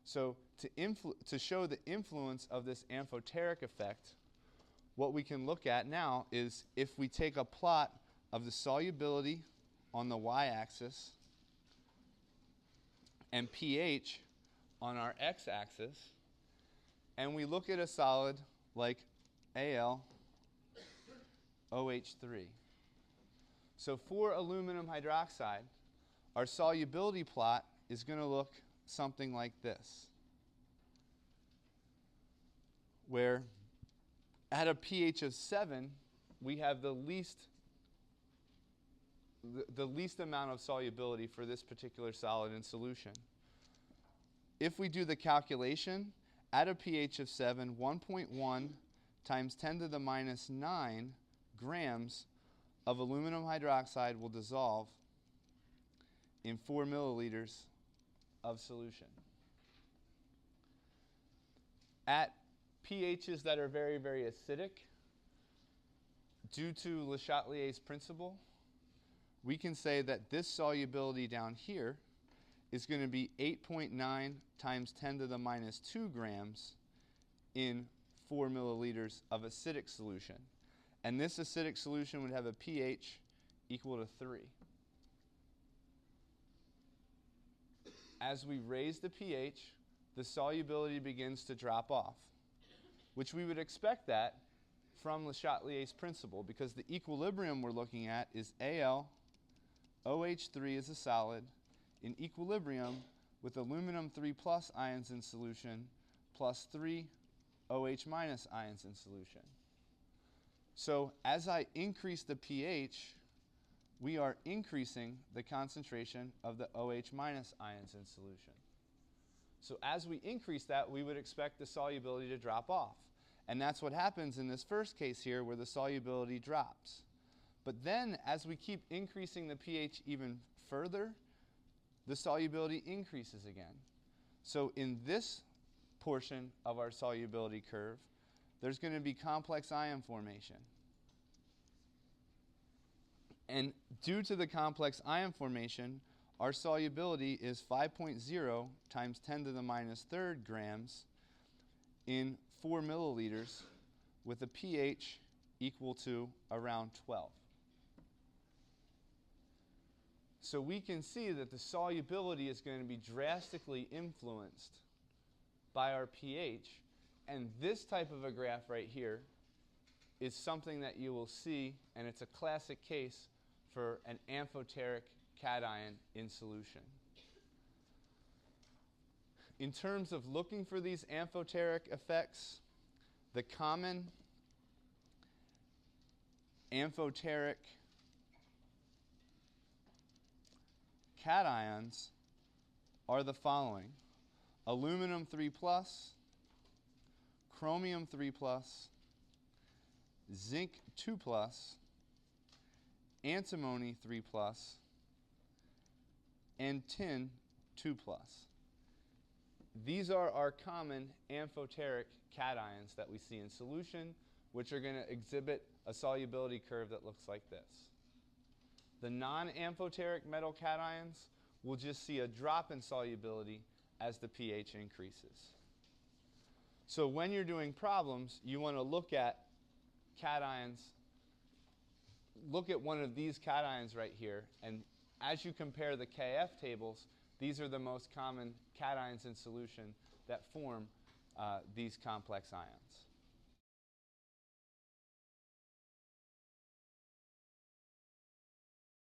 So to show the influence of this amphoteric effect, what we can look at now is if we take a plot of the solubility on the y-axis and pH on our x-axis, and we look at a solid like AlOH3. So for aluminum hydroxide, our solubility plot is going to look something like this, where at a pH of 7, we have the least amount of solubility for this particular solid in solution. If we do the calculation, at a pH of 7, 1.1 times 10 to the minus 9 grams of aluminum hydroxide will dissolve in 4 milliliters of solution. At pHs that are very, very acidic, due to Le Chatelier's principle, we can say that this solubility down here is going to be 8.9 times 10 to the minus 2 grams in 4 milliliters of acidic solution. And this acidic solution would have a pH equal to 3. As we raise the pH, the solubility begins to drop off, which we would expect that from Le Chatelier's principle, because the equilibrium we're looking at is AlOH3 as a solid in equilibrium with aluminum 3 plus ions in solution plus 3 OH minus ions in solution. So as I increase the pH, we are increasing the concentration of the OH minus ions in solution. So as we increase that, we would expect the solubility to drop off. And that's what happens in this first case here, where the solubility drops. But then, as we keep increasing the pH even further, the solubility increases again. So in this portion of our solubility curve, there's going to be complex ion formation. And due to the complex ion formation, our solubility is 5.0 times 10 to the minus 3rd grams in 4 milliliters with a pH equal to around 12. So we can see that the solubility is going to be drastically influenced by our pH. And this type of a graph right here is something that you will see, and it's a classic case for an amphoteric cation in solution. In terms of looking for these amphoteric effects, the common amphoteric cations are the following: aluminum 3 plus, chromium 3 plus, zinc 2 plus, antimony 3 plus, and tin 2 plus. These are our common amphoteric cations that we see in solution, which are going to exhibit a solubility curve that looks like this. The non-amphoteric metal cations will just see a drop in solubility as the pH increases. So when you're doing problems, you want to look at cations, look at one of these cations right here, and as you compare the KF tables, these are the most common cations in solution that form these complex ions.